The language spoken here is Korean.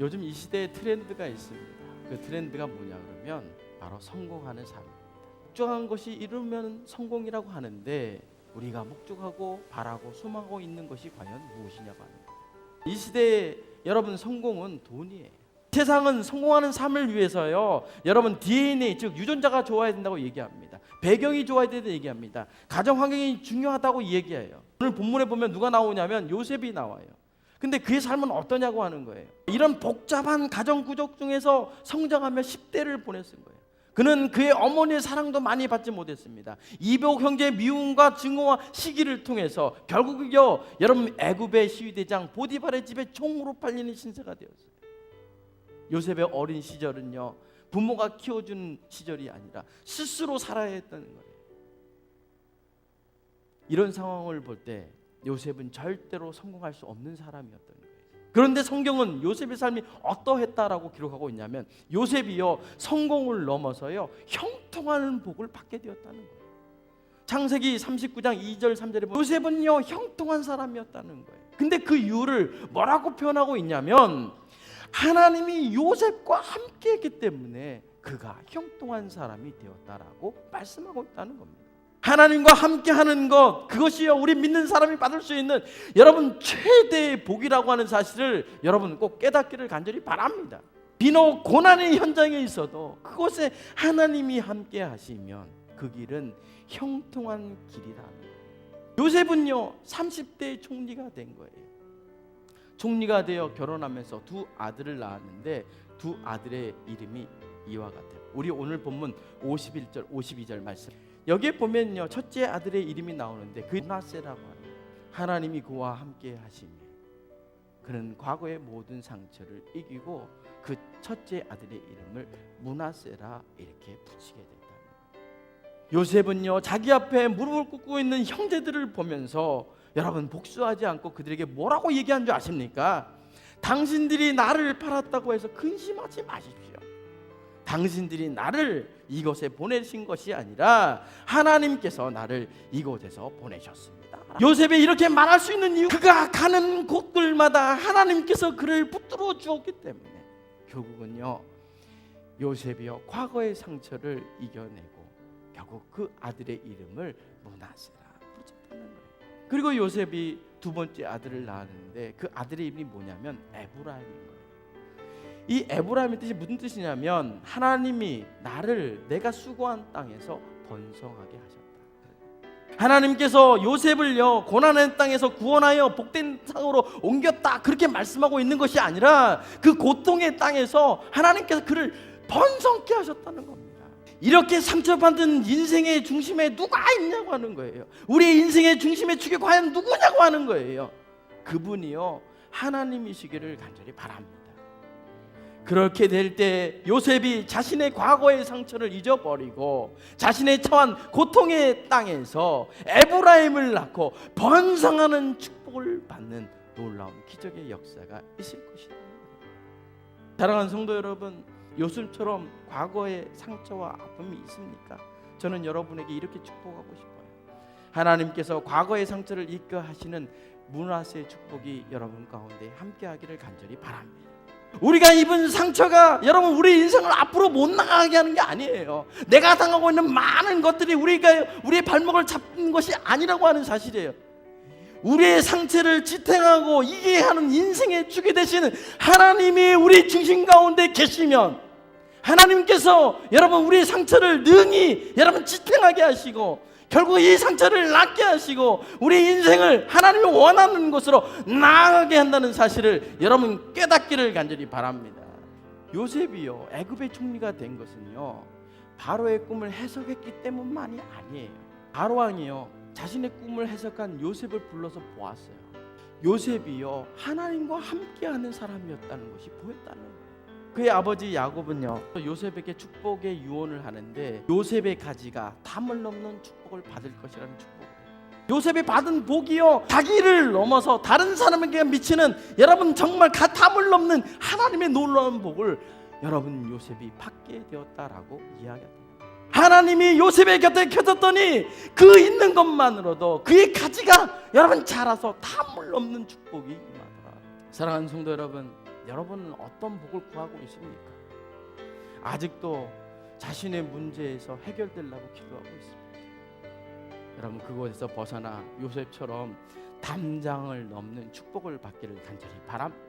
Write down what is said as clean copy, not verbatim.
요즘 이 시대에 트렌드가 있습니다. 그 트렌드가 뭐냐 그러면 바로 성공하는 삶입니다. 목적한 것이 이루면 성공이라고 하는데 우리가 목적하고 바라고 소망하고 있는 것이 과연 무엇이냐고 하는 거예요. 이 시대에 여러분 성공은 돈이에요. 세상은 성공하는 삶을 위해서요, 여러분 DNA 즉 유전자가 좋아야 된다고 얘기합니다. 배경이 좋아야 된다고 얘기합니다. 가정 환경이 중요하다고 얘기해요. 오늘 본문에 보면 누가 나오냐면 요셉이 나와요. 근데 그의 삶은 어떠냐고 하는 거예요. 이런 복잡한 가정 구조 중에서 성장하며 10대를 보냈은 거예요. 그는 그의 어머니의 사랑도 많이 받지 못했습니다. 이복 형제의 미움과 증오와 시기를 통해서 결국은요, 여러분 애굽의 시위대장 보디발의 집에 종으로 팔리는 신세가 되었어요. 요셉의 어린 시절은요, 부모가 키워준 시절이 아니라 스스로 살아야 했다는 거예요. 이런 상황을 볼 때 요셉은 절대로 성공할 수 없는 사람이었던 거예요. 그런데 성경은 요셉의 삶이 어떠했다라고 기록하고 있냐면 요셉이요, 성공을 넘어서요 형통하는 복을 받게 되었다는 거예요. 창세기 39장 2절 3절에 보면 요셉은요 형통한 사람이었다는 거예요. 근데 그 이유를 뭐라고 표현하고 있냐면 하나님이 요셉과 함께 했기 때문에 그가 형통한 사람이 되었다라고 말씀하고 있다는 겁니다. 하나님과 함께하는 것, 그것이요 우리 믿는 사람이 받을 수 있는 여러분 최대의 복이라고 하는 사실을 여러분 꼭 깨닫기를 간절히 바랍니다. 비록 고난의 현장에 있어도 그곳에 하나님이 함께 하시면 그 길은 형통한 길이라는 거예요. 요셉은요 30대 총리가 된 거예요. 총리가 되어 결혼하면서 두 아들을 낳았는데 두 아들의 이름이 이와 같아요. 우리 오늘 본문 51절 52절 말씀, 여기에 보면요 첫째 아들의 이름이 나오는데 그 므낫세라고 합니다. 하나님이 그와 함께 하시며 그는 과거의 모든 상처를 이기고 그 첫째 아들의 이름을 므낫세라 이렇게 붙이게 됐다는 거예요. 요셉은요 자기 앞에 무릎을 꿇고 있는 형제들을 보면서 여러분 복수하지 않고 그들에게 뭐라고 얘기한 줄 아십니까? 당신들이 나를 팔았다고 해서 근심하지 마십시오. 당신들이 나를 이곳에 보내신 것이 아니라 하나님께서 나를 이곳에서 보내셨습니다. 요셉이 이렇게 말할 수 있는 이유, 그가 가는 곳들마다 하나님께서 그를 붙들어 주었기 때문에 결국은요 요셉이요 과거의 상처를 이겨내고 결국 그 아들의 이름을 므낫세라 붙였다는 거예요. 그리고 요셉이 두 번째 아들을 낳았는데 그 아들의 이름이 뭐냐면 에브라임인 거예요. 이 에브라임의 뜻이 무슨 뜻이냐면 하나님이 나를 내가 수고한 땅에서 번성하게 하셨다. 하나님께서 요셉을요 고난의 땅에서 구원하여 복된 땅으로 옮겼다 그렇게 말씀하고 있는 것이 아니라 그 고통의 땅에서 하나님께서 그를 번성케 하셨다는 겁니다. 이렇게 상처받은 인생의 중심에 누가 있냐고 하는 거예요. 우리의 인생의 중심의 축이 과연 누구냐고 하는 거예요. 그분이요 하나님이시기를 간절히 바랍니다. 그렇게 될 때 요셉이 자신의 과거의 상처를 잊어버리고 자신의 처한 고통의 땅에서 에브라임을 낳고 번성하는 축복을 받는 놀라운 기적의 역사가 있을 것이다. 사랑하는 성도 여러분, 요셉처럼 과거의 상처와 아픔이 있습니까? 저는 여러분에게 이렇게 축복하고 싶어요. 하나님께서 과거의 상처를 잊게 하시는 므낫세의 축복이 여러분 가운데 함께하기를 간절히 바랍니다. 우리가 입은 상처가 여러분 우리 인생을 앞으로 못 나가게 하는 게 아니에요. 내가 당하고 있는 많은 것들이 우리의 발목을 잡는 것이 아니라고 하는 사실이에요. 우리의 상처를 지탱하고 이기게 하는 인생의 축이 되시는 하나님이 우리 중심 가운데 계시면 하나님께서 여러분 우리의 상처를 능히 여러분 지탱하게 하시고 결국 이 상처를 낫게 하시고 우리 인생을 하나님이 원하는 곳으로 나아가게 한다는 사실을 여러분 깨닫기를 간절히 바랍니다. 요셉이요 애굽의 총리가 된 것은요 바로의 꿈을 해석했기 때문만이 아니에요. 바로 왕이요 자신의 꿈을 해석한 요셉을 불러서 보았어요. 요셉이요 하나님과 함께하는 사람이었다는 것이 보였다는 거예요. 그의 아버지 야곱은요 요셉에게 축복의 유언을 하는데 요셉의 가지가 담을 넘는 축복을 받을 것이라는 축복을 해요. 요셉이 받은 복이요 자기를 넘어서 다른 사람에게 미치는 여러분 정말 담을 넘는 하나님의 놀라운 복을 여러분 요셉이 받게 되었다라고 이야기합니다. 하나님이 요셉의 곁에 켜졌더니 그 있는 것만으로도 그의 가지가 여러분 자라서 담을 넘는 축복이 임하더라. 사랑하는 성도 여러분, 여러분은 어떤 복을 구하고 있습니까? 아직도 자신의 문제에서 해결되려고 기도하고 있습니다. 여러분, 그곳에서 벗어나 요셉처럼 담장을 넘는 축복을 받기를 간절히 바랍니다.